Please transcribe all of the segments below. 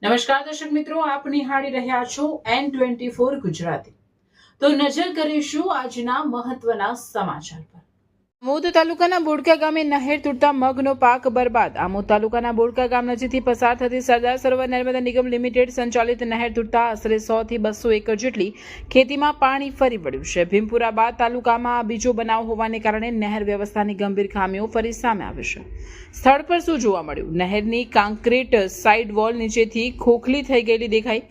નમસ્કાર દર્શક મિત્રો, આપ નિહાળી રહ્યા છો N24 ગુજરાતી। તો નજર કરીશું આજના મહત્વના સમાચાર પર। આમોદ તાલુકાના બોડકા ગામે નહેર તૂટતા મગનો પાક બરબાદ। આમોદ તાલુકાના બોડકા ગામ નજીકથી પસાર થતી સરદાર સરોવર નર્મદા નિગમ લિમિટેડ સંચાલિત નહેર તૂટતા આશરે 100 થી 200 એકર જેટલી ખેતીમાં પાણી ફરી વળ્યું છે। ભીમપુરા બાદ તાલુકામાં આ બીજો બનાવ હોવાને કારણે નહેર વ્યવસ્થાની ગંભીર ખામીઓ ફરી સામે આવી છે। સ્થળ પર શું જોવા મળ્યું? નહેરની કોન્ક્રીટ સાઇડ વોલ નીચેથી ખોખલી થઈ ગયેલી દેખાઈ।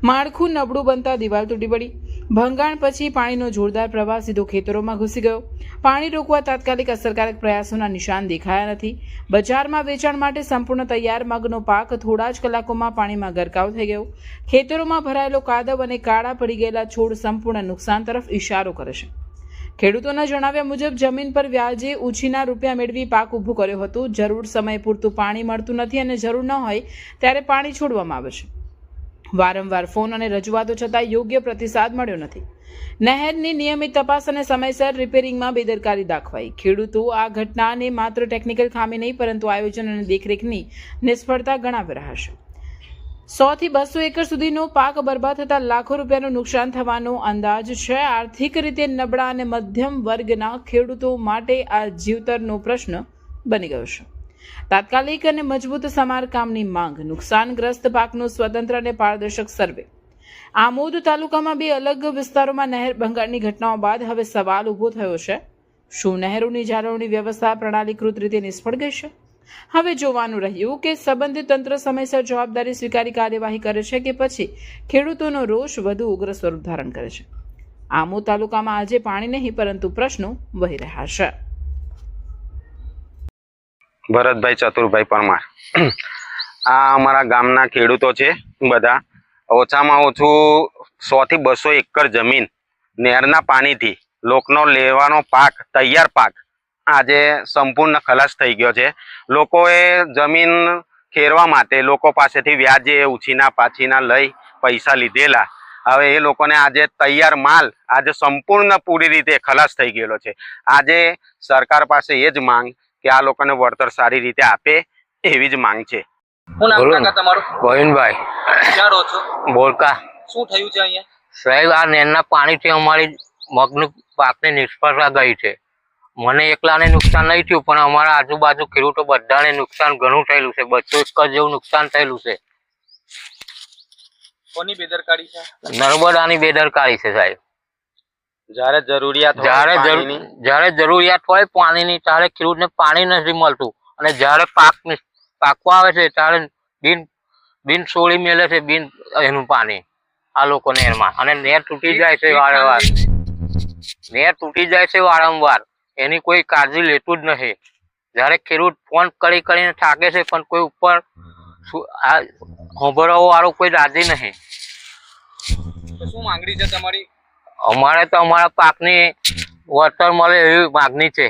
માળખું નબળું બનતા દિવાલ તૂટી પડી। ભંગાણ પછી પાણીનો જોરદાર પ્રવાહ સીધો ખેતરોમાં ઘૂસી ગયો। પાણી રોકવા તાત્કાલિક અસરકારક પ્રયાસોના નિશાન દેખાયા નથી। બજારમાં વેચાણ માટે સંપૂર્ણ તૈયાર મગનો પાક થોડા જ કલાકોમાં પાણીમાં ગરકાવ થઈ ગયો। ખેતરોમાં ભરાયેલો કાદવ અને કાળા પડી ગયેલા છોડ સંપૂર્ણ નુકસાન તરફ ઇશારો કરે છે। ખેડૂતોના જણાવ્યા મુજબ જમીન પર વ્યાજે ઉછીના રૂપિયા મેળવી પાક ઊભો કર્યો હતો। જરૂર સમય પૂરતું પાણી મળતું નથી અને જરૂર ન હોય ત્યારે પાણી છોડવામાં આવે છે। વારંવાર ફોન અને રજૂઆતો છતાં યોગ્ય પ્રતિસાદ મળ્યો નથી। નહેરની નિયમિત તપાસ અને સમયસર રિપેરિંગમાં બેદરકારી દાખવાઈ। ખેડૂતો આ ઘટનાને માત્ર ટેકનિકલ ખામી નહીં પરંતુ આયોજન અને દેખરેખની નિષ્ફળતા ગણાવી રહ્યા છે। 100 થી 200 એકર સુધીનો પાક બરબાદ થતા લાખો રૂપિયાનું નુકસાન થવાનો અંદાજ છે। આર્થિક રીતે નબળા અને મધ્યમ વર્ગના ખેડૂતો માટે આ જીવતરનો પ્રશ્ન બની ગયો છે। તાત્કાલિક અને મજબૂત સમારકામની માંગ। નુકસાનગ્રસ્ત પાકનું સ્વતંત્ર અને પારદર્શક સર્વે। આમોદ તાલુકામાં 2 અલગ વિસ્તારોમાં નહેર ભંગાણની ઘટનાઓ બાદ હવે સવાલ ઊભો થયો છે, શું નહેરોની જાળવણી વ્યવસ્થા પ્રણાલીકૃત રીતે નિષ્ફળ ગઈ છે? હવે જોવાનું રહ્યું કે સંબંધિત તંત્ર સમયસર જવાબદારી સ્વીકારી કાર્યવાહી કરે છે કે પછી ખેડૂતોનો રોષ વધુ ઉગ્ર સ્વરૂપ ધારણ કરે છે। આમોદ તાલુકામાં આજે પાણી નહીં પરંતુ પ્રશ્નો વહી રહ્યા છે। ભરતભાઈ ચતુરભાઈ પરમાર। આ અમારા ગામના ખેડૂતો છે। બધા ઓછામાં ઓછું 100 થી 200 એકર જમીન નહેરના પાણીથી લોકનો લેવાનો પાક, તૈયાર પાક આજે સંપૂર્ણ ખલાસ થઈ ગયો છે। લોકોએ જમીન ખેરવા માટે લોકો પાસેથી વ્યાજે ઉછીના પાછીના લઈ પૈસા લીધેલા। હવે એ લોકોને આજે તૈયાર માલ આજે સંપૂર્ણ પૂરી રીતે ખલાસ થઈ ગયેલો છે। આજે સરકાર પાસે એ જ માંગ કે આ લોકોને વળતર સારી રીતે આપે એવી જ માંગ છે। હું નામ કાકા તમારું? ગોવિંદભાઈ। ક્યાં રહો છો? બોરકા। શું થયું છે અહીંયા? સાહેબ, આ નહેરના પાણીથી અમારી મગનું પાકની નિષ્ફળતા ગઈ છે। મને એકલાને નુકસાન નહીં થયું પણ અમારા આજુબાજુ ખેડૂતો બધાને નુકસાન ઘણું થયેલું છે। 200 એકર જેવું નુકસાન થયેલું છે। કોની બેદરકારી છે? નર્મદાની બેદરકારી છે સાહેબ। જ્યારે જ્યારે જરૂરિયાત હોય પાણીની ત્યારે ખેડૂતને પાણી નથી મળતું અને જ્યારે પાકવા આવે છે ત્યારે બિન છોડી મેલે છે એનું પાણી આ લોકો નહેરમાં। અને નહેર તૂટી જાય છે વારંવાર। નહેર તૂટી જાય છે વારંવાર, એની કોઈ કાળજી લેતું જ નથી। જ્યારે ખેડૂત ફોન કરીને થાકે છે પણ કોઈ ઉપર હોભળવા વાળો કોઈ રાજી નહીં। શું માંગણી છે તમારી? અમારે તો અમારા પાકની વળતર મળે એવી માગણી છે।